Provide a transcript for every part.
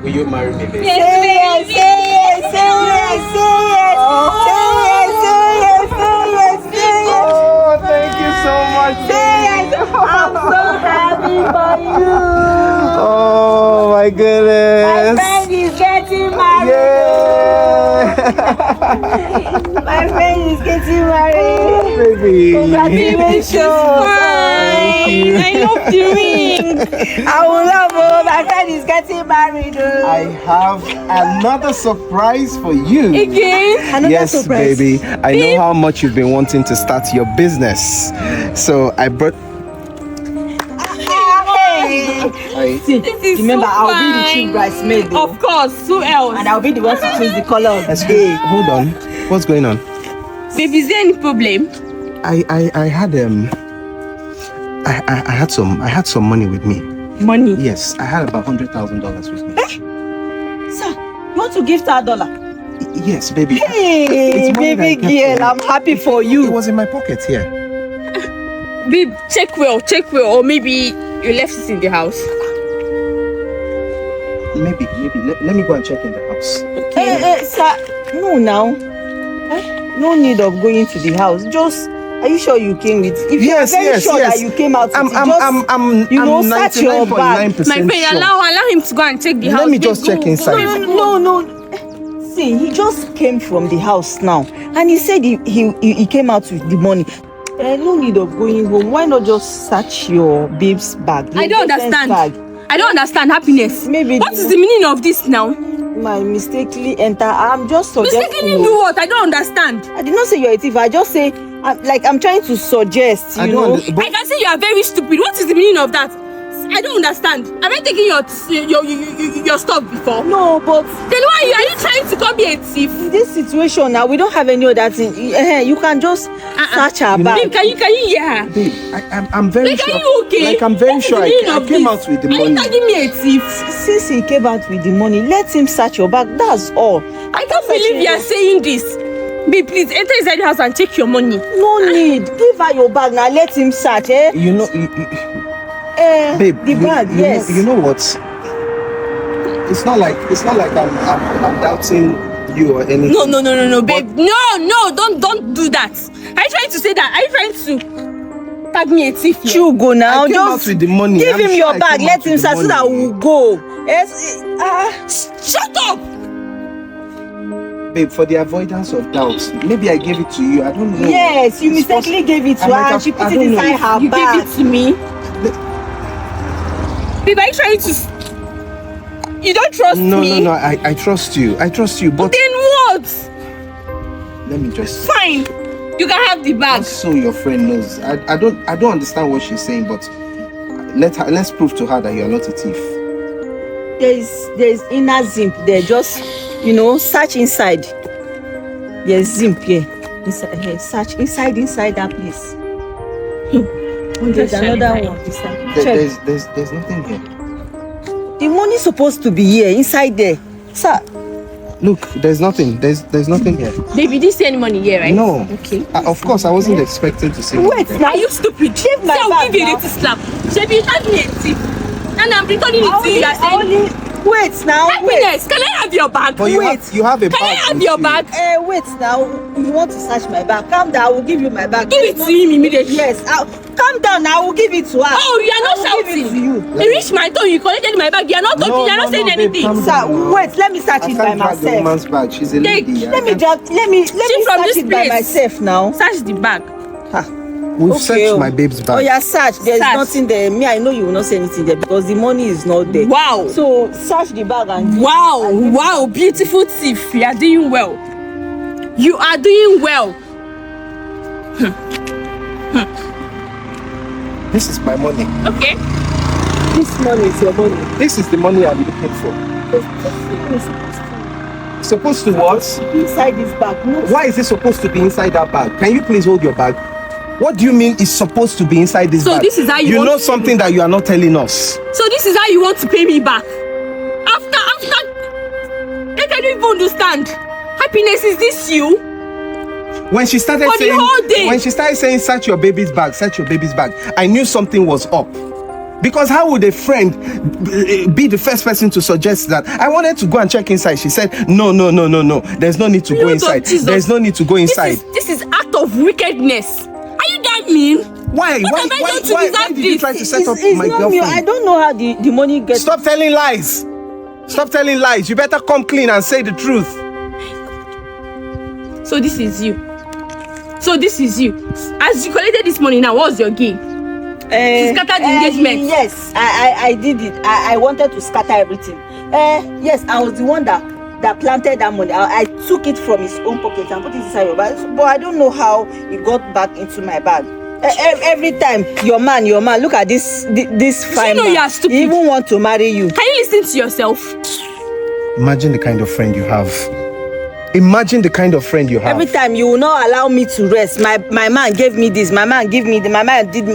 Will you marry me, baby? Yes, say yes, say yes, say yes, say yes, say yes, say yes, say yes. Oh, thank you so much. Say yes. I'm so happy for you. Oh my My goodness. friend is getting married. Yeah. My friend is getting married. Baby. Congratulations. Thank you. I love the ring. I will love her. My friend is getting married. I have another surprise for you. Again? Another Yes, surprise. baby. I know how much you've been wanting to start your business. So I brought... See, This is remember, so I'll be the fine. chief bridesmaid. though. Of course, who else? And I'll be the one to choose the color of the Excuse day. me. Hold on. What's going on? Baby, is there any problem? I had some money with me. Money. Yes, I had about $100,000 with me. Sir, you want to give her $1? Yes, baby. Hey, It's money baby that I kept girl, I'm happy for It you. was in my pocket here. Babe, check well, or maybe you left it in the house. Maybe. Let me go and check in the house. Sir, no now. No need of going to the house. Just, are you sure you came with? If Yes, you're very yes, sure yes. that you came out with it, I'm search your bag. 99.9% My friend, sure. allow him to go and check the house. Let me Babe, just check inside. No. See, he just came from the house now, and he said he came out with the money. No need of going home. Why not just search your babe's bag? I don't understand. Bag. I don't understand happiness. Maybe What is the meaning of this now? My mistakenly enter. I'm just suggesting. Mistakenly do what? I don't understand. I did not say you're a thief. I just say, I'm trying to suggest. You know. I can say you are very stupid. What is the meaning of that? I don't understand. Have I taken your stuff before? No, but Then why are you trying to come be a thief? in this situation now, we don't have any other thing. You can just search our bag. Babe, can you hear her? Babe, I'm very Like, sure. are you okay? Like, I'm very What is sure the I meaning of came this? out with the Are you money. tagging me a thief? Since he came out with the money, let him search your bag. That's all. I can't believe you are saying this. Babe, please enter inside the house and check your money. No need. Give her your bag now. Let him search. You know, babe. The bag. Yes. You know what? It's not like I'm doubting you or anything. No, babe. No, don't do that. Are you trying to say that? Are you trying to tag me a thief? You go now. I came out Just with the money. give I'm him sure your I bag. came Let out him with the search so that money. we'll go. Yes. Shut up! Babe, for the avoidance of doubt, maybe I gave it to you. I don't know. Yes, you It's mistakenly gave it to I her might and have- she put I it don't know. inside her You bag. gave it to me. Babe, are you trying to... You don't trust No, me? no. I trust you. I trust you. But Then what? let me just Fine. You can have the bag. just so your friend knows. I don't understand what she's saying, but let's prove to her that you are not a thief. There's inner zip there. Just search inside. There's zip here. Inside here. Search inside that place. There's another one. Check. There's nothing here. The money's supposed to be here, inside there. Sir. Look, there's nothing. There's nothing here. Babe, you didn't see any money here, right? No. Okay. Of course, I wasn't expecting to see. Wait now. Are you stupid? Shave my I'll bag give you a now. little slap. Shebi, you tag me a thief. And I'm returning it to you. You are saying... Wait now. Wait. Happiness, can I have your bag? But you have a bag. Can I have with your you. bag? Wait now. You want to search my bag? Calm down. I will give you my bag. Give it to him immediately. Yes. Calm down. I will give it to her. Oh, you are not I will give it shouting. to you. You reached my turn, you collected my bag. You are not talking, you are not saying babe, anything. calm Sir, down now. wait. Let me search I it by can't drag the myself. woman's bag. She's a Take. lady. Let me from search this it by place. myself now. Search the bag. We've Okay. searched my babe's bag. Oh yeah, search. There's Search. nothing there. Me, I know you will not say anything there because the money is not there. Wow. So search the bag and Wow, beautiful thief. You are doing well. You are doing well. This is my money. Okay. this money is your money. This is the money I'm looking for. Supposed to what? Inside this bag. No. Why is it supposed to be inside that bag? Can you please hold your bag? What do you mean it's supposed to be inside this So bag? this is how you want know to- something that you are not telling us. So this is how you want to pay me back. After I don't even understand. Happiness, is this you? When she started For the whole day. saying search your baby's bag, I knew something was up. Because how would a friend be the first person to suggest that? I wanted to go and check inside. She said, no. There's no need to go inside. There's no need to go inside. This is act of wickedness. Are you that mean? Why? What have I done to deserve did you this? try to set up It's my not me. girlfriend? I don't know how the money gets. Stop telling lies. Stop telling lies. You better come clean and say the truth. So this is you. As you collected this money now, what's your gain? To scatter the engagement. Yes, I did it. I wanted to scatter everything. Yes, I was the one that planted that money. I took it from his own pocket and put it inside your bag. But I don't know how it got back into my bag. Every time, your man, look at this fine man. You are stupid. He even want to marry you. Can you listen to yourself? Imagine the kind of friend you have. Imagine the kind of friend you have. Every time you will not allow me to rest. My man gave me this. My man gave me the. My man did.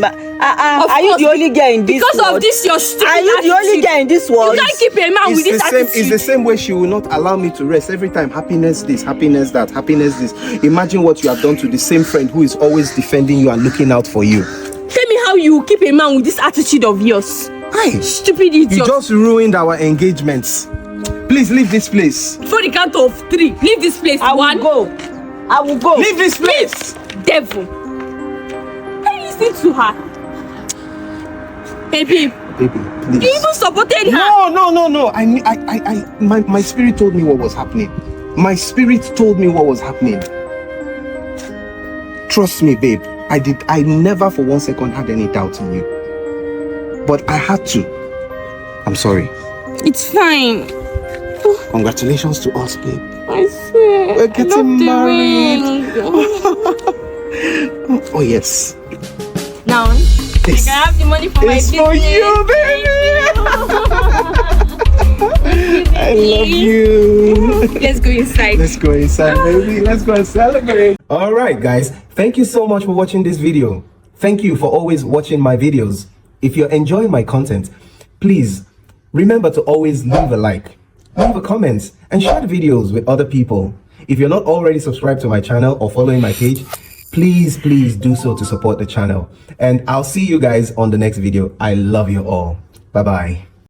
Are you the only girl in this because world? Of this, your stupid Are you the only girl in this world? You can't keep a man with this attitude. It's the same way she will not allow me to rest. Every time, happiness this, happiness that, happiness this. Imagine what you have done to the same friend who is always defending you and looking out for you. Tell me how you keep a man with this attitude of yours. Hi. Stupid idiot. You just ruined our engagements. Please leave this place. For the count of 3, leave this place. I will go. Leave this place. Devil. Can you listen to her? Baby, please. You even supported her. No. My spirit told me what was happening. My spirit told me what was happening. Trust me, babe. I never for 1 second had any doubt in you. But I had to. I'm sorry. It's fine. Congratulations to us, babe. I swear. We're getting married. Oh yes. Now, This I can have the money for my is business. for you, baby. I love you. Let's go inside. Let's go inside, baby. Let's go and celebrate. All right, guys. Thank you so much for watching this video. Thank you for always watching my videos. If you're enjoying my content, please remember to always leave a like, leave a comment, and share the videos with other people. If you're not already subscribed to my channel or following my page, please do so to support the channel. And I'll see you guys on the next video. I love you all. Bye-bye.